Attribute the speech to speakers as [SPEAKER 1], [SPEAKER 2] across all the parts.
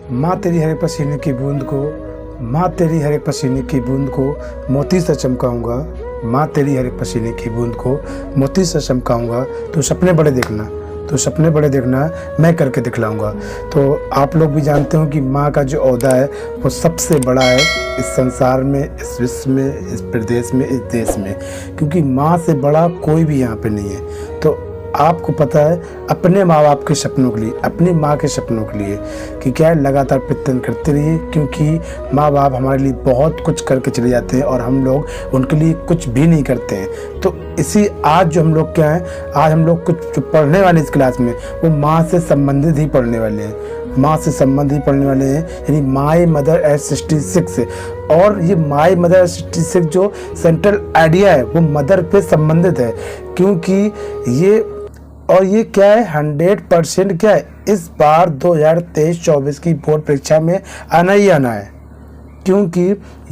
[SPEAKER 1] माँ तेरी हर एक पसीने की बूंद को, माँ तेरी हर एक पसीने की बूंद को मोती से चमकाऊंगा। माँ तेरी हर एक पसीने की बूंद को मोती से चमकाऊंगा। तू सपने बड़े देखना, तो सपने बड़े देखना, मैं करके दिखलाऊंगा। तो आप लोग भी जानते हो कि माँ का जो ओहदा है वो सबसे बड़ा है इस संसार में, इस विश्व में, इस प्रदेश में, इस देश में, क्योंकि माँ से बड़ा कोई भी यहाँ पे नहीं है। तो आपको पता है अपने माँ बाप के सपनों के लिए, अपनी माँ के सपनों के लिए कि क्या है, लगातार प्रयत्न करते रहिए, क्योंकि माँ बाप हमारे लिए बहुत कुछ करके चले जाते हैं और हम लोग उनके लिए कुछ भी नहीं करते हैं। तो इसी आज जो हम लोग क्या है, आज हम लोग कुछ जो पढ़ने वाले इस क्लास में वो माँ से संबंधित ही पढ़ने वाले हैं, माँ से संबंधित पढ़ने वाले हैं, यानी माई मदर एट 66। और ये माई मदर एट 66 जो सेंट्रल आइडिया है वो मदर पे संबंधित है, क्योंकि ये क्या है 100% क्या है इस बार 2023-24 की बोर्ड परीक्षा में आना ही आना है। क्योंकि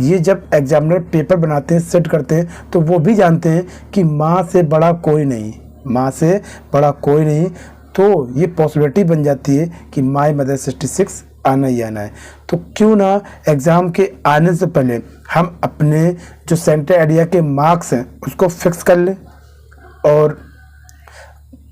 [SPEAKER 1] ये जब एग्जामिनर पेपर बनाते हैं, सेट करते हैं, तो वो भी जानते हैं कि माँ से बड़ा कोई नहीं, माँ से बड़ा कोई नहीं। तो ये पॉसिबिलिटी बन जाती है कि माई मदर 66 आना ही आना है। तो क्यों ना एग्ज़ाम के आने से पहले हम अपने जो सेंट्रल आइडिया के मार्क्स हैं उसको फिक्स कर लें, और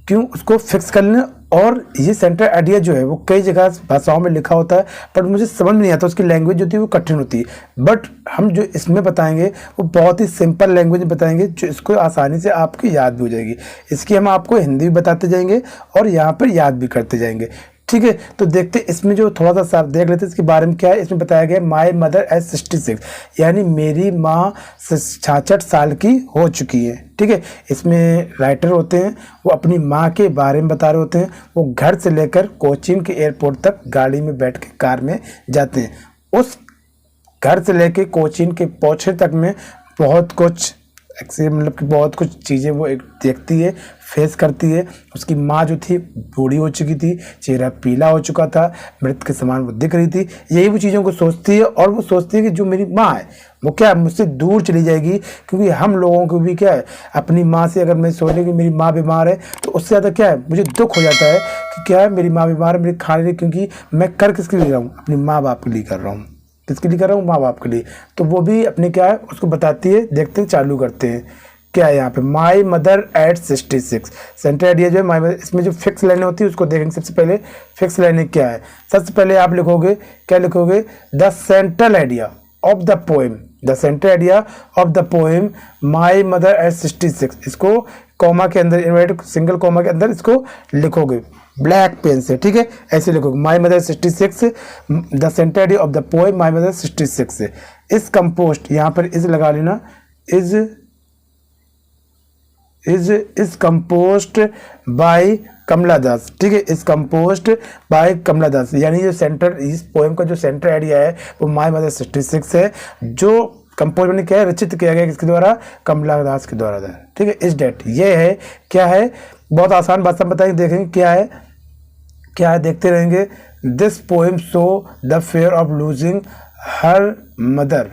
[SPEAKER 1] क्यों उसको फिक्स कर लें। और ये सेंट्रल आइडिया जो है वो कई जगह भाषाओं में लिखा होता है, पर मुझे समझ में नहीं आता, उसकी लैंग्वेज जो होती है वो कठिन होती है। बट हम जो इसमें बताएंगे वो बहुत ही सिंपल लैंग्वेज में बताएंगे, जो इसको आसानी से आपकी याद भी हो जाएगी। इसकी हम आपको हिंदी भी बताते जाएंगे और यहाँ पर याद भी करते जाएंगे, ठीक है। तो देखते इसमें जो थोड़ा सा साफ देख लेते हैं इसके बारे में क्या है। इसमें बताया गया माई मदर एज 66, यानी मेरी माँ 66 साल की हो चुकी है, ठीक है। इसमें राइटर होते हैं वो अपनी माँ के बारे में बता रहे होते हैं। वो घर से लेकर कोचीन के एयरपोर्ट तक गाड़ी में बैठ के कार में जाते हैं। उस घर से लेकर कोचीन के पहुँचने तक में बहुत कुछ मतलब कि बहुत कुछ चीज़ें वो देखती है, फेस करती है। उसकी माँ जो थी बूढ़ी हो चुकी थी, चेहरा पीला हो चुका था, मृत के समान वो दिख रही थी। यही वो चीज़ों को सोचती है, और वो सोचती है कि जो मेरी माँ है वो क्या है मुझसे दूर चली जाएगी। क्योंकि हम लोगों को भी क्या है अपनी माँ से, अगर मैं सोच रही कि मेरी माँ बीमार है तो उससे ज़्यादा क्या है मुझे दुख हो जाता है कि क्या है मेरी माँ बीमार है, मेरे खाने लिए, क्योंकि मैं कर किसके लिए रहा हूँ, अपनी माँ बाप के लिए कर रहा हूँ। किसके लिए कर रहा हूँ, माँ बाप के लिए। तो वो भी अपने क्या है उसको बताती है। देखते हैं, चालू करते हैं क्या है यहाँ पे। My mother eight 66 central idea जो है माई मदर, इसमें जो फिक्स लाइनें होती है उसको देखेंगे। सबसे पहले फिक्स लाइनें क्या है, सबसे पहले आप लिखोगे, क्या लिखोगे, the central idea of the poem, the central idea of the poem my mother eight 66। इसको कॉमा के अंदर, इन्वर्टेड सिंगल कॉमा के अंदर इसको लिखोगे ब्लैक पेन से, ठीक है। ऐसे लिखोगे my mother 66, the central idea of the poem my mother 66 is composed, यहाँ पर इज लगा लेना, इज कंपोज्ड बाय कमला दास, ठीक है। इज कंपोज्ड बाय कमला दास, यानी जो सेंटर, इस पोएम का जो सेंट्रल आइडिया है वो माई मदर 66 है, जो कंपोज ने क्या है रचित किया गया किसके द्वारा, कमला दास के द्वारा, ठीक है। इस डेट ये है, क्या है, बहुत आसान भाषा में बताएंगे, देखेंगे क्या है, क्या है देखते रहेंगे। This poem show the fair of losing her mother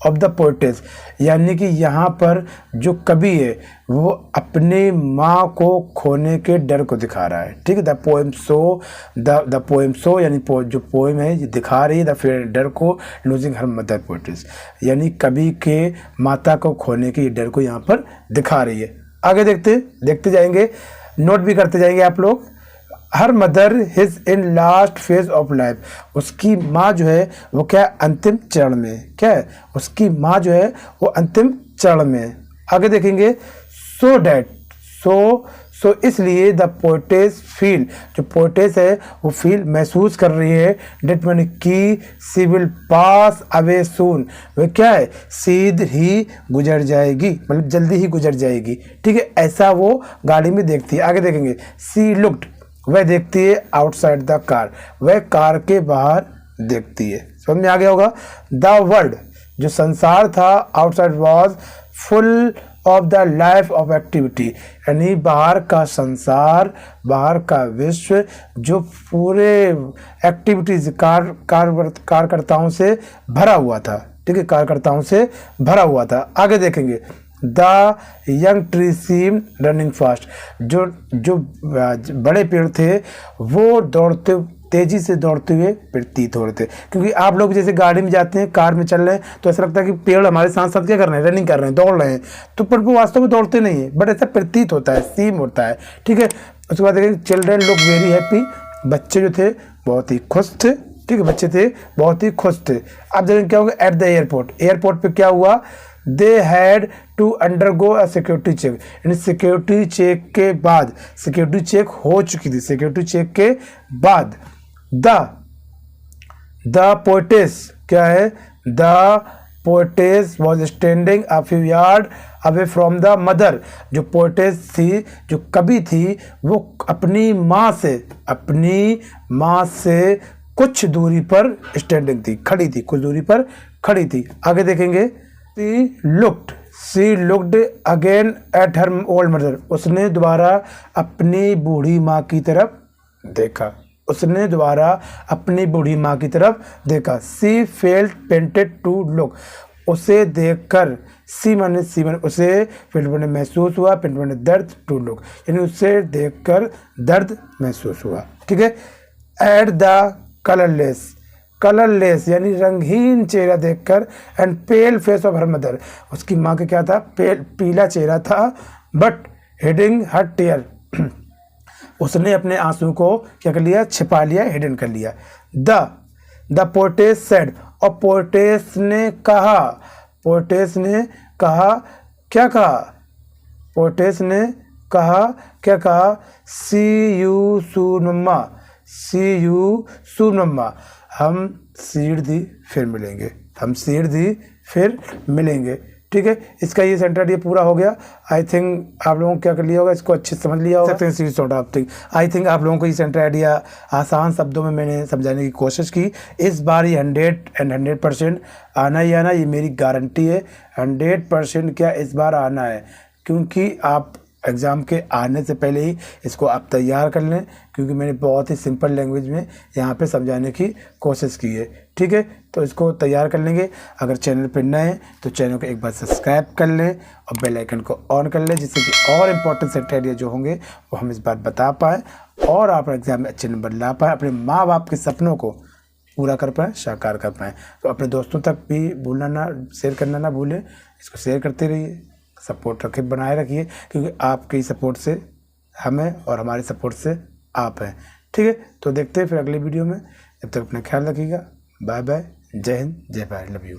[SPEAKER 1] of the poetess, यानी कि यहाँ पर जो कवि है वो अपने माँ को खोने के डर को दिखा रहा है, ठीक है। The poem show, the poem show यानी जो पोएम है ये दिखा रही है द फेयर डर को, लूजिंग हर मदर पोएटेस, यानी कवि के माता को खोने के डर को यहाँ पर दिखा रही है। आगे देखते जाएंगे, नोट भी करते जाएंगे आप लोग। Her mother his in last phase of life, उसकी माँ जो है वो क्या है अंतिम चरण में, क्या है उसकी माँ जो है वो अंतिम चरण में। आगे देखेंगे, सो डैट, सो इसलिए द पोएटेस फील, जो पोएटेस है वो फील महसूस कर रही है, डेट मैंने की सी विल पास अवे सून, वह क्या है सीध ही गुजर जाएगी, मतलब जल्दी ही गुजर जाएगी, ठीक है। ऐसा वो गाड़ी में देखती है। आगे देखेंगे, सी लुक्ड, वह देखती है आउटसाइड द कार, वह कार के बाहर देखती है। समझ में आ गया होगा। द वर्ल्ड, जो संसार था, outside was full of the life of activity, यानी बाहर का संसार, बाहर का विश्व जो पूरे एक्टिविटीज कार्यकर्ताओं से भरा हुआ था, ठीक है, कार्यकर्ताओं से भरा हुआ था। आगे देखेंगे, the young tree seem running fast, जो बड़े पेड़ थे वो तेजी से दौड़ते हुए प्रतीत हो रहे थे। क्योंकि आप लोग जैसे गाड़ी में जाते हैं, कार में चल रहे हैं, तो ऐसा लगता है कि पेड़ हमारे साथ साथ क्या कर रहे हैं, रनिंग कर रहे हैं, दौड़ रहे हैं, तो पर वो वास्तव में दौड़ते नहीं है, बट ऐसा प्रतीत होता है, सीम होता है। ठीक है, उसके बाद देखिए चिल्ड्रेन लुक वेरी हैप्पी, बच्चे जो थे बहुत ही खुश थे। ठीक है, बच्चे थे बहुत ही खुश थे। अब देखें क्या होगा एट द एयरपोर्ट, एयरपोर्ट पे क्या हुआ, they had to undergo a security check, यानी सिक्योरिटी चेक के बाद, सिक्योरिटी चेक हो चुकी थी, सिक्योरिटी चेक के बाद द पोएटेस क्या है, the poetess was standing a few yard away from the mother, जो पोएटेस थी, जो कवि थी, वो अपनी माँ से कुछ दूरी पर स्टैंडिंग थी, खड़ी थी, कुछ दूरी पर खड़ी थी। आगे देखेंगे, she looked again at her old mother, उसने दोबारा अपनी बूढ़ी माँ की तरफ देखा, उसने दोबारा अपनी बूढ़ी माँ की तरफ देखा। She felt painted to look, उसे देखकर, सी माने उसे फेल्ट माने महसूस हुआ, पेंट माने दर्द, टू लुक यानी उसे देखकर दर्द महसूस हुआ। ठीक है, एट द कलरलेस यानी रंगहीन चेहरा देखकर, and pale face of her mother, उसकी माँ का क्या था, पीला चेहरा था, बट हिडिंग हर टीयर, उसने अपने आंसू को क्या कर लिया, छिपा लिया, हिडन कर लिया। द पोएटेस सेड, और पोएटेस ने कहा, क्या कहा, पोएटेस ने कहा, क्या कहा, सी यू सून मम्मा, हम सीढ़ दी फिर मिलेंगे, ठीक है। इसका ये सेंटेंस ये पूरा हो गया। आई थिंक आप लोगों को क्या कर लिया होगा, इसको अच्छे से समझ लिया होगा। आई थिंक आप लोगों को ये सेंटेंस आइडिया आसान शब्दों में मैंने समझाने की कोशिश की। इस बार ये 100% आना ही आना, ये मेरी गारंटी है। 100% क्या इस बार आना है, क्योंकि आप एग्ज़ाम के आने से पहले ही इसको आप तैयार कर लें, क्योंकि मैंने बहुत ही सिंपल लैंग्वेज में यहाँ पे समझाने की कोशिश की है, ठीक है। तो इसको तैयार कर लेंगे। अगर चैनल पर नए हैं तो चैनल को एक बार सब्सक्राइब कर लें और बेल आइकन को ऑन कर लें, जिससे कि और इम्पोर्टेंट सेट आइडिया जो होंगे वो हम इस बार बता पाएँ और आप एग्ज़ाम में अच्छे नंबर ला पाएँ, अपने माँ बाप के सपनों को पूरा कर पाएँ, साकार कर पाएँ। तो अपने दोस्तों तक भी शेयर करना ना भूलें, इसको शेयर करते रहिए, सपोर्ट बनाए रखिए, क्योंकि आपकी सपोर्ट से हमें और हमारे सपोर्ट से आप हैं, ठीक है। तो देखते हैं फिर अगली वीडियो में। जब तक अपना ख्याल रखिएगा। बाय बाय, जय हिंद, जय भारत, लव यू।